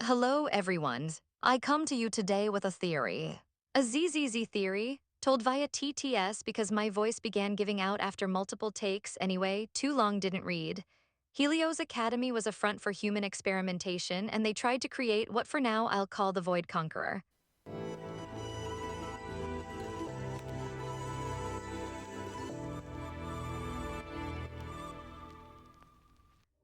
Hello, everyone. I come to you today with a theory. A ZZZ theory, told via TTS because my voice began giving out after multiple takes anyway, too long didn't read. Helios Academy was a front for human experimentation, and they tried to create what for now I'll call the Void Conqueror.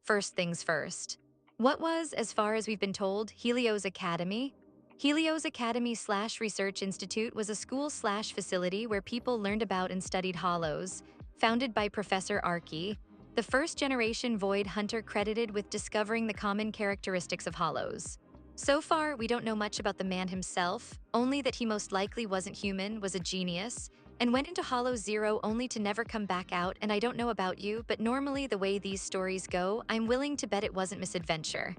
First things first. What was, as far as we've been told, Helios Academy? Helios Academy slash Research Institute was a school slash facility where people learned about and studied hollows, founded by Professor Archie, the first generation void hunter credited with discovering the common characteristics of hollows. So far, we don't know much about the man himself, only that he most likely wasn't human, was a genius, and went into Hollow Zero only to never come back out. And I don't know about you, but normally the way these stories go, I'm willing to bet it wasn't misadventure.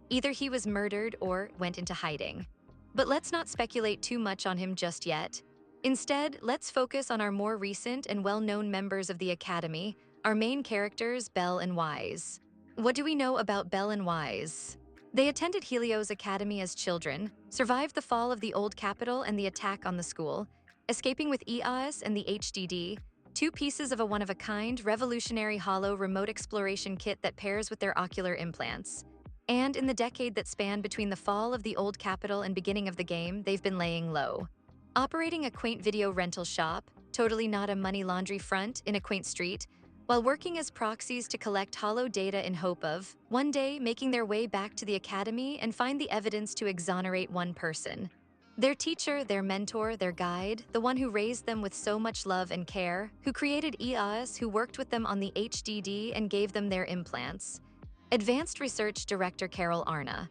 Either he was murdered or went into hiding. But let's not speculate too much on him just yet. Instead, let's focus on our more recent and well-known members of the Academy, our main characters, Belle and Wise. What do we know about Belle and Wise? They attended Helios Academy as children, survived the fall of the old capital and the attack on the school, escaping with EOS and the HDD, two pieces of a one-of-a-kind, revolutionary hollow remote exploration kit that pairs with their ocular implants. And in the decade that spanned between the fall of the old capital and beginning of the game, they've been laying low. Operating a quaint video rental shop, totally not a money laundry front, in a quaint street, while working as proxies to collect hollow data in hope of, one day, making their way back to the academy and find the evidence to exonerate one person. Their teacher, their mentor, their guide, the one who raised them with so much love and care, who created EOS, who worked with them on the HDD and gave them their implants. Advanced Research Director Carol Arna.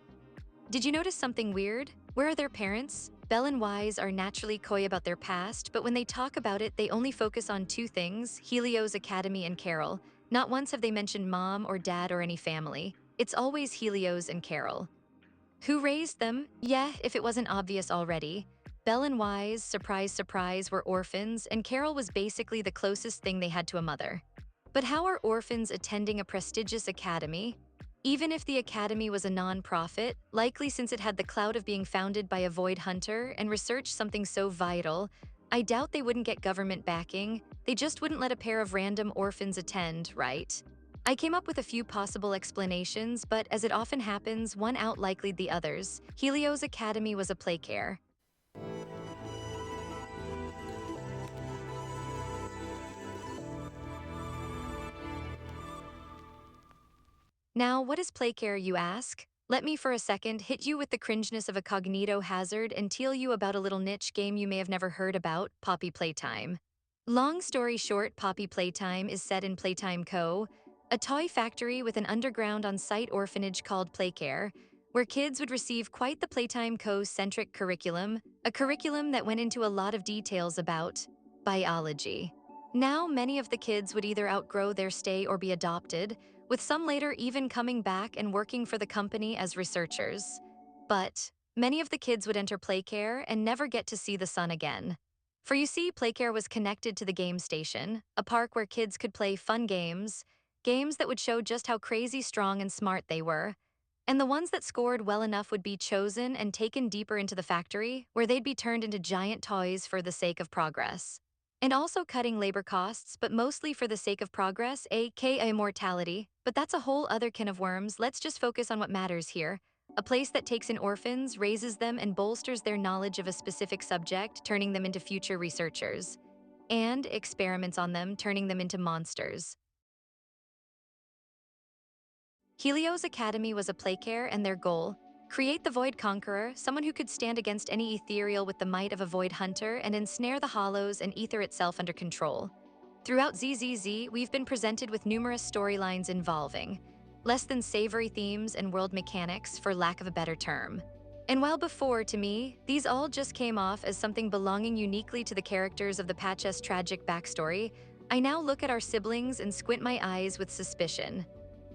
Did you notice something weird? Where are their parents? Belle and Wise are naturally coy about their past, but when they talk about it, they only focus on two things, Helios Academy and Carol. Not once have they mentioned mom or dad or any family. It's always Helios and Carol. Who raised them? Yeah, if it wasn't obvious already. Belle and Wise, surprise, surprise, were orphans, and Carol was basically the closest thing they had to a mother. But how are orphans attending a prestigious academy? Even if the academy was a non-profit, likely since it had the clout of being founded by a void hunter and researched something so vital, I doubt they wouldn't get government backing. They just wouldn't let a pair of random orphans attend, right? I came up with a few possible explanations, but as it often happens, one outlikelied the others. Helios Academy was a playcare. Now, what is playcare, you ask? Let me for a second hit you with the cringeness of a cognito hazard and tell you about a little niche game you may have never heard about, Poppy Playtime. Long story short, Poppy Playtime is set in Playtime Co., a toy factory with an underground on-site orphanage called Playcare, where kids would receive quite the Playtime Co.-centric curriculum, a curriculum that went into a lot of details about biology. Now, many of the kids would either outgrow their stay or be adopted, with some later even coming back and working for the company as researchers. But many of the kids would enter Playcare and never get to see the sun again. For you see, Playcare was connected to the game station, a park where kids could play fun games, games that would show just how crazy strong and smart they were. And the ones that scored well enough would be chosen and taken deeper into the factory, where they'd be turned into giant toys for the sake of progress. And also cutting labor costs, but mostly for the sake of progress, aka immortality. But that's a whole other can of worms. Let's just focus on what matters here. A place that takes in orphans, raises them, and bolsters their knowledge of a specific subject, turning them into future researchers. And experiments on them, turning them into monsters. Helios Academy was a playcare, and their goal, create the Void Conqueror, someone who could stand against any ethereal with the might of a void hunter and ensnare the hollows and ether itself under control. Throughout ZZZ, we've been presented with numerous storylines involving less than savory themes and world mechanics, for lack of a better term. And while before, to me, these all just came off as something belonging uniquely to the characters of the Patch's tragic backstory, I now look at our siblings and squint my eyes with suspicion.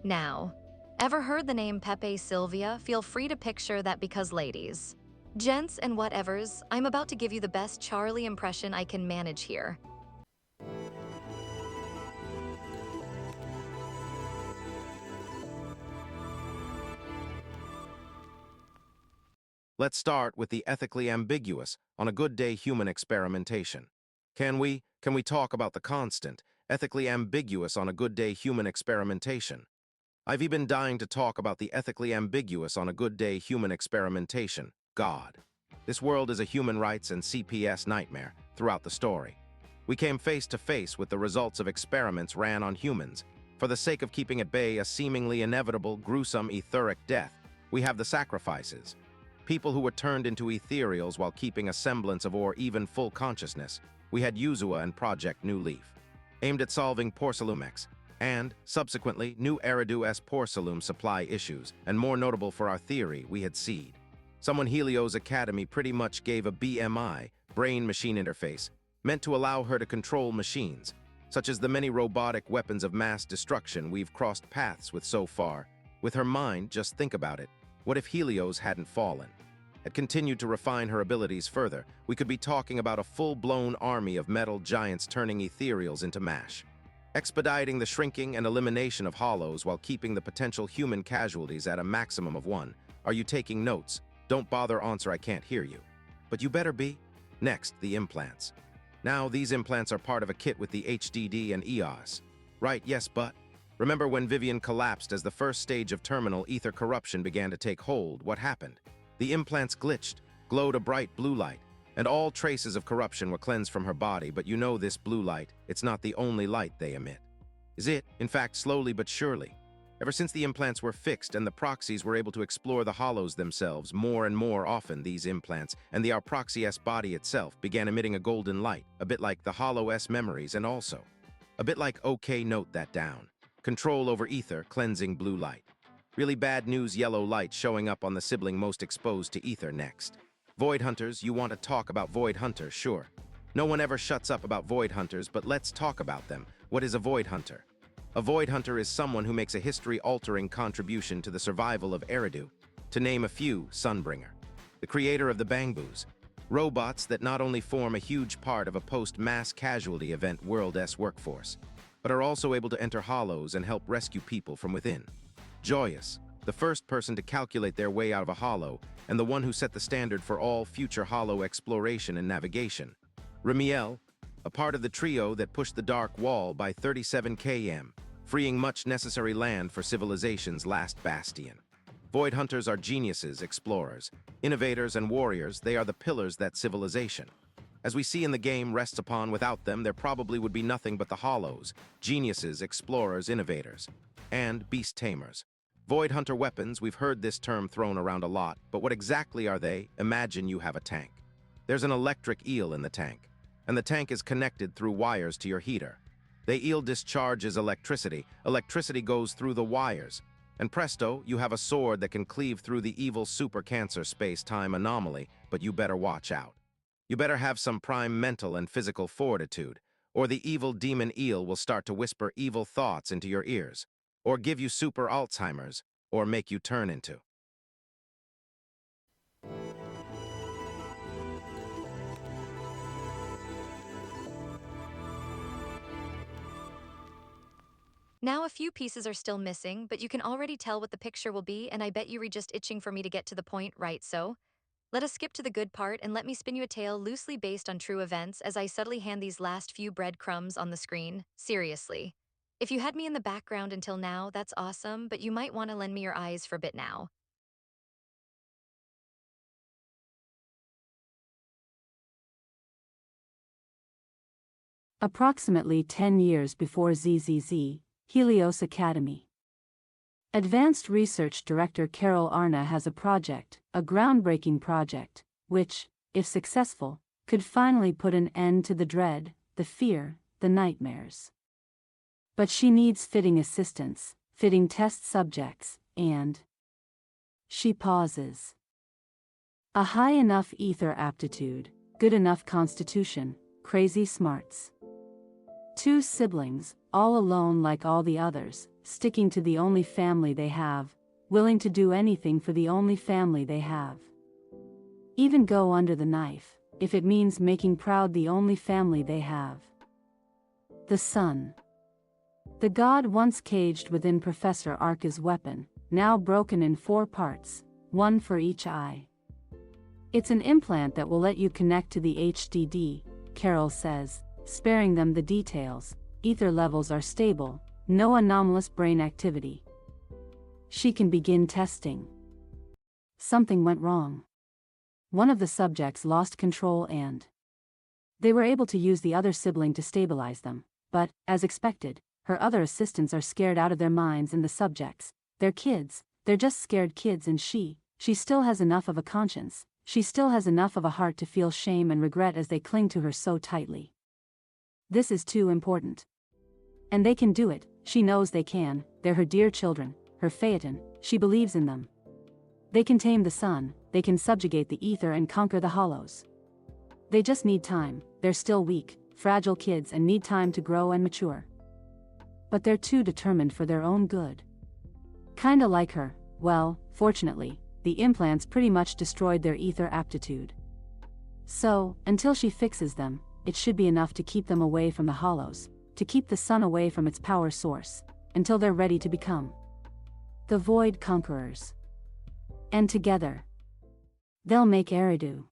Now, ever heard the name Pepe Sylvia? Feel free to picture that, because ladies, gents and whatevers, I'm about to give you the best Charlie impression I can manage here. Let's start with the ethically ambiguous on a good day human experimentation. Can we talk about the constant, ethically ambiguous on a good day human experimentation? I've even dying to talk about the ethically ambiguous on a good day human experimentation, God. This world is a human rights and CPS nightmare throughout the story. We came face to face with the results of experiments ran on humans. For the sake of keeping at bay a seemingly inevitable, gruesome, etheric death, we have the sacrifices. People who were turned into ethereals while keeping a semblance of or even full consciousness. We had Uzua and Project New Leaf, aimed at solving Porcelumex, and, subsequently, New Eridu-S Porcelum supply issues, and more notable for our theory, we had Seed. Someone Helios Academy pretty much gave a BMI, brain-machine interface, meant to allow her to control machines, such as the many robotic weapons of mass destruction we've crossed paths with so far. With her mind, just think about it. What if Helios hadn't fallen? Had continued to refine her abilities further, we could be talking about a full-blown army of metal giants turning ethereals into mash, expediting the shrinking and elimination of hollows while keeping the potential human casualties at a maximum of 1. Are you taking notes? Don't bother answer, I can't hear you. But you better be. Next, the implants. Now, these implants are part of a kit with the HDD and EOS. Right, yes, but remember when Vivian collapsed as the first stage of terminal ether corruption began to take hold, what happened? The implants glitched, glowed a bright blue light, and all traces of corruption were cleansed from her body, but you know this blue light, it's not the only light they emit. Is it, in fact, slowly but surely? Ever since the implants were fixed and the proxies were able to explore the hollows themselves more and more often, these implants and the our proxy S body itself began emitting a golden light, a bit like the hollow S memories, and also a bit like, okay, note that down. Control over ether, cleansing blue light. Really bad news, yellow light showing up on the sibling most exposed to ether next. Void Hunters, you want to talk about Void Hunters, sure. No one ever shuts up about Void Hunters, but let's talk about them. What is a Void Hunter? A Void Hunter is someone who makes a history-altering contribution to the survival of Eridu. To name a few, Sunbringer, the creator of the Bangbus, robots that not only form a huge part of a post-mass casualty event world-s workforce, but are also able to enter hollows and help rescue people from within. Joyous, the first person to calculate their way out of a hollow, and the one who set the standard for all future hollow exploration and navigation. Remiel, a part of the trio that pushed the Dark Wall by 37 km, freeing much necessary land for civilization's last bastion. Void Hunters are geniuses, explorers, innovators, and warriors. They are the pillars that civilization, as we see in the game, rests upon. Without them, there probably would be nothing but the hollows, geniuses, explorers, innovators, and beast tamers. Void Hunter weapons, we've heard this term thrown around a lot, but what exactly are they? Imagine you have a tank. There's an electric eel in the tank, and the tank is connected through wires to your heater. The eel discharges electricity. Electricity goes through the wires, and presto, you have a sword that can cleave through the evil super cancer space-time anomaly, but you better watch out. You better have some prime mental and physical fortitude, or the evil demon eel will start to whisper evil thoughts into your ears, or give you super Alzheimer's, or make you turn into. Now a few pieces are still missing, but you can already tell what the picture will be, and I bet you were just itching for me to get to the point, right? So, let us skip to the good part and let me spin you a tale loosely based on true events as I subtly hand these last few breadcrumbs on the screen. Seriously. If you had me in the background until now, that's awesome, but you might want to lend me your eyes for a bit now. Approximately 10 years before ZZZ, Helios Academy. Advanced Research Director Carol Arna has a project, a groundbreaking project, which, if successful, could finally put an end to the dread, the fear, the nightmares. But she needs fitting assistance, fitting test subjects, and she pauses. A high enough ether aptitude, good enough constitution, crazy smarts. 2 siblings, all alone like all the others, sticking to the only family they have, willing to do anything for the only family they have. Even go under the knife, if it means making proud the only family they have. The sun. The god once caged within Professor Arca's weapon, now broken in 4 parts, 1 for each eye. It's an implant that will let you connect to the HDD, Carol says, sparing them the details. Ether levels are stable, no anomalous brain activity. She can begin testing. Something went wrong. One of the subjects lost control and they were able to use the other sibling to stabilize them, but, as expected, her other assistants are scared out of their minds and the subjects. They're kids, they're just scared kids and she still has enough of a conscience, she still has enough of a heart to feel shame and regret as they cling to her so tightly. This is too important. And they can do it, she knows they can, they're her dear children, her Phaeton, she believes in them. They can tame the sun, they can subjugate the ether and conquer the hollows. They just need time, they're still weak, fragile kids and need time to grow and mature. But they're too determined for their own good. Kinda like her, well, fortunately, the implants pretty much destroyed their ether aptitude. So, until she fixes them, it should be enough to keep them away from the hollows, to keep the sun away from its power source, until they're ready to become the Void Conquerors. And together, they'll make Eridu.